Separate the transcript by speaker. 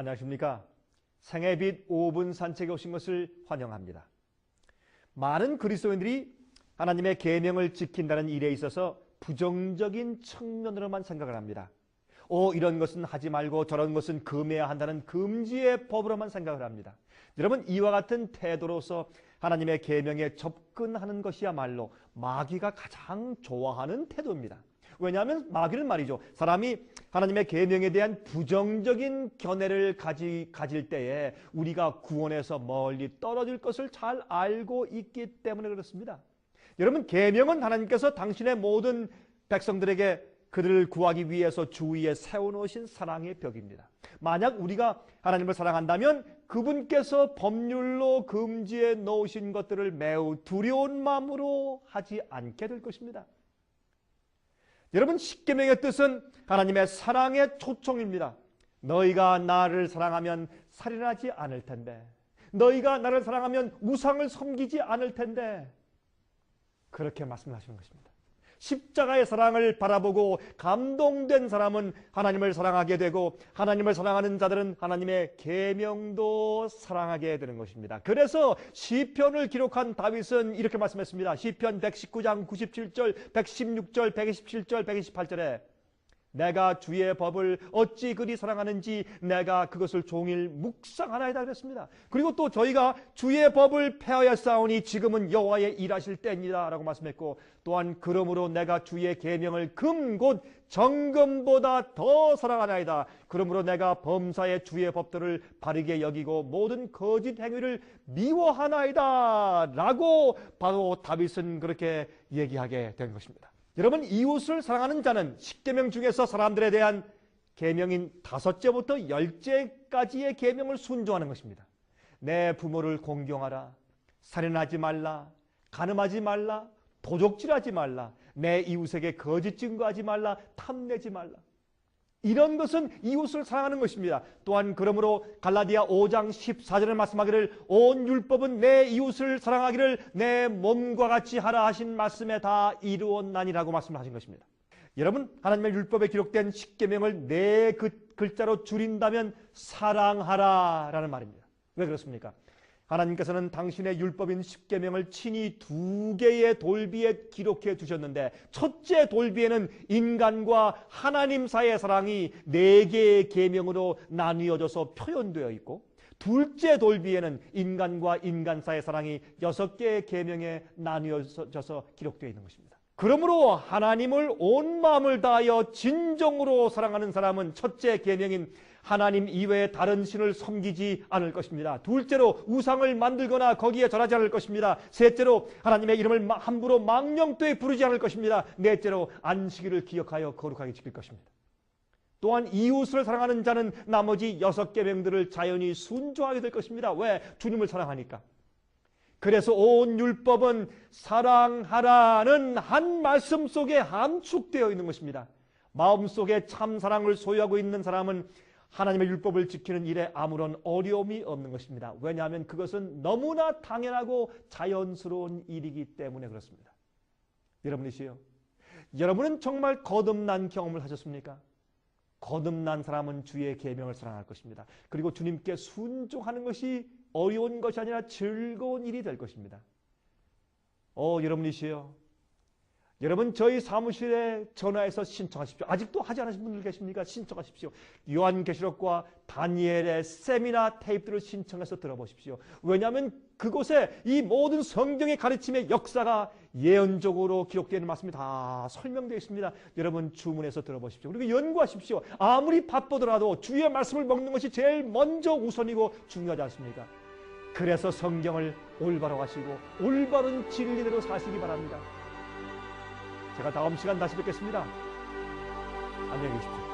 Speaker 1: 안녕하십니까? 생애빛 5분 산책에 오신 것을 환영합니다. 많은 그리스도인들이 하나님의 계명을 지킨다는 일에 있어서 부정적인 측면으로만 생각을 합니다. 이런 것은 하지 말고 저런 것은 금해야 한다는 금지의 법으로만 생각을 합니다. 여러분, 이와 같은 태도로서 하나님의 계명에 접근하는 것이야말로 마귀가 가장 좋아하는 태도입니다. 왜냐하면 마귀는 말이죠, 사람이 하나님의 계명에 대한 부정적인 견해를 가질 때에 우리가 구원에서 멀리 떨어질 것을 잘 알고 있기 때문에 그렇습니다. 여러분, 계명은 하나님께서 당신의 모든 백성들에게 그들을 구하기 위해서 주위에 세워놓으신 사랑의 벽입니다. 만약 우리가 하나님을 사랑한다면 그분께서 법률로 금지해 놓으신 것들을 매우 두려운 마음으로 하지 않게 될 것입니다. 여러분, 십계명의 뜻은 하나님의 사랑의 초청입니다. 너희가 나를 사랑하면 살인하지 않을 텐데, 너희가 나를 사랑하면 우상을 섬기지 않을 텐데, 그렇게 말씀하시는 것입니다. 십자가의 사랑을 바라보고 감동된 사람은 하나님을 사랑하게 되고, 하나님을 사랑하는 자들은 하나님의 계명도 사랑하게 되는 것입니다. 그래서 시편을 기록한 다윗은 이렇게 말씀했습니다. 시편 119장 97절, 116절, 127절, 128절에 내가 주의 법을 어찌 그리 사랑하는지 내가 그것을 종일 묵상하나이다 그랬습니다. 그리고 또 저희가 주의 법을 폐하였사오니 지금은 여호와의 일하실 때입니다 라고 말씀했고, 또한 그러므로 내가 주의 계명을 금 곧 정금보다 더 사랑하나이다. 그러므로 내가 범사의 주의 법들을 바르게 여기고 모든 거짓 행위를 미워하나이다 라고 바로 다윗은 그렇게 얘기하게 된 것입니다. 여러분, 이웃을 사랑하는 자는 십계명 중에서 사람들에 대한 계명인 5제부터 10제까지의 계명을 순종하는 것입니다. 내 부모를 공경하라, 살인하지 말라, 간음하지 말라, 도적질하지 말라, 내 이웃에게 거짓 증거하지 말라, 탐내지 말라. 이런 것은 이웃을 사랑하는 것입니다. 또한 그러므로 갈라디아 5장 14절에 말씀하기를 온 율법은 내 이웃을 사랑하기를 내 몸과 같이 하라 하신 말씀에 다 이루었나니라고 말씀하신 것입니다. 여러분, 하나님의 율법에 기록된 십계명을 네 글자로 줄인다면 사랑하라 라는 말입니다. 왜 그렇습니까? 하나님께서는 당신의 율법인 십계명을 친히 2개의 돌비에 기록해 두셨는데, 첫째 돌비에는 인간과 하나님 사이의 사랑이 4개의 계명으로 나뉘어져서 표현되어 있고, 둘째 돌비에는 인간과 인간 사이의 사랑이 6개의 계명에 나뉘어져서 기록되어 있는 것입니다. 그러므로 하나님을 온 마음을 다하여 진정으로 사랑하는 사람은 첫째 계명인 하나님 이외에 다른 신을 섬기지 않을 것입니다. 둘째로 우상을 만들거나 거기에 절하지 않을 것입니다. 셋째로 하나님의 이름을 함부로 망령되이 부르지 않을 것입니다. 넷째로 안식일을 기억하여 거룩하게 지킬 것입니다. 또한 이웃을 사랑하는 자는 나머지 6계명들을 자연히 순종하게 될 것입니다. 왜? 주님을 사랑하니까. 그래서 온 율법은 사랑하라는 한 말씀 속에 함축되어 있는 것입니다. 마음속에 참 사랑을 소유하고 있는 사람은 하나님의 율법을 지키는 일에 아무런 어려움이 없는 것입니다. 왜냐하면 그것은 너무나 당연하고 자연스러운 일이기 때문에 그렇습니다. 여러분이시요, 여러분은 정말 거듭난 경험을 하셨습니까? 거듭난 사람은 주의 계명을 사랑할 것입니다. 그리고 주님께 순종하는 것이 어려운 것이 아니라 즐거운 일이 될 것입니다. 여러분이시요, 여러분 저희 사무실에 전화해서 신청하십시오. 아직도 하지 않으신 분들 계십니까? 신청하십시오. 요한계시록과 다니엘의 세미나 테이프들을 신청해서 들어보십시오. 왜냐하면 그곳에 이 모든 성경의 가르침의 역사가 예언적으로 기록되어 있는 말씀이 다 설명되어 있습니다. 여러분 주문해서 들어보십시오. 그리고 연구하십시오. 아무리 바쁘더라도 주의 말씀을 먹는 것이 제일 먼저 우선이고 중요하지 않습니까? 그래서 성경을 올바로 하시고 올바른 진리대로 사시기 바랍니다. 제가 다음 시간 다시 뵙겠습니다. 안녕히 계십시오.